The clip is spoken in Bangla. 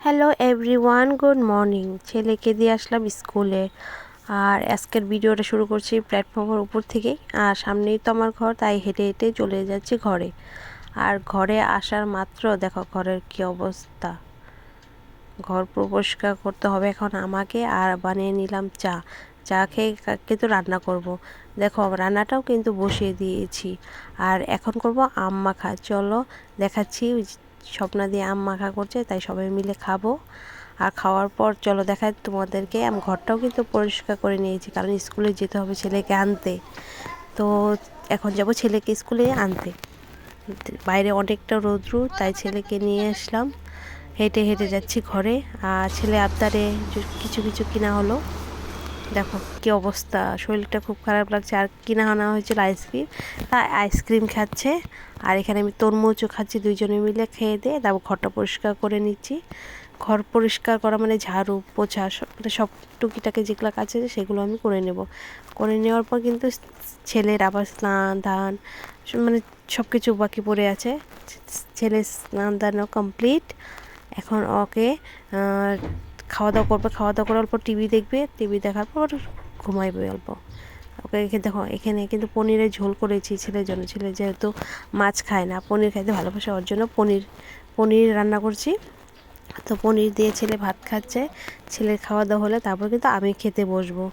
Hello everyone, good morning. ছেলেকে দিয়ে আসলাম স্কুলে। আর আজকের ভিডিওটা শুরু করছি প্ল্যাটফর্মের উপর থেকেই। আর সামনেই তো আমার ঘর, তাই হেঁটে হেঁটে চলে যাচ্ছি ঘরে। আর ঘরে আসার মাত্র দেখো ঘরের কি অবস্থা। ঘর পরিষ্কার করতে হবে এখন আমাকে। আর বানিয়ে নিলাম চা। চা খেয়ে কিন্তু রান্না করব। দেখো রান্নাটাও কিন্তু বসিয়ে দিয়েছি। আর এখন করব আম মাখা। চলো দেখাচ্ছি। স্বপ্না দিয়ে আম মাখা করছে, তাই সবাই মিলে খাবো। আর খাওয়ার পর চলো দেখাই তোমাদেরকে। আমি ঘরটাও কিন্তু পরিষ্কার করে নিয়েছি, কারণ স্কুলে যেতে হবে ছেলেকে আনতে। তো এখন যাব ছেলেকে স্কুলে আনতে। বাইরে অনেকটা রৌদ্র, তাই ছেলেকে নিয়ে আসলাম। হেঁটে হেঁটে যাচ্ছি ঘরে। আর ছেলে আবদারে কিছু কিছু কিনা হলো। দেখো কি অবস্থা, শরীরটা খুব খারাপ লাগছে। আর কিনা আনা হয়েছিল আইসক্রিম, তাই আইসক্রিম খাচ্ছে। আর এখানে আমি তরমুজও খাচ্ছি। দুইজনে মিলে খেয়ে দিয়ে তারপর ঘরটা পরিষ্কার করে নিচ্ছি। ঘর পরিষ্কার করা মানে ঝাড়ু পোছা মানে সব টুকিটাকি যেগুলো কাজ আছে সেগুলো আমি করে নেব। করে নেওয়ার পর কিন্তু ছেলের আবার স্নান ধান মানে সব কিছু বাকি পড়ে আছে। ছেলের স্নান দানও কমপ্লিট। এখন ওকে খাওয়া দাওয়া করবে। খাওয়া দাওয়া করে অল্প টিভি দেখবে। টিভি দেখার পর ঘুমাইবে অল্প। ওকে দেখো এখানে কিন্তু পনিরের ঝোল করেছি ছেলের জন্য। ছেলে যেহেতু মাছ খায় না, পনির খাইতে ভালোবাসে, ওর জন্য পনির রান্না করছি। তো পনির দিয়ে ছেলে ভাত খাচ্ছে। ছেলের খাওয়া দাওয়া হলে তারপর কিন্তু আমি খেতে বসবো।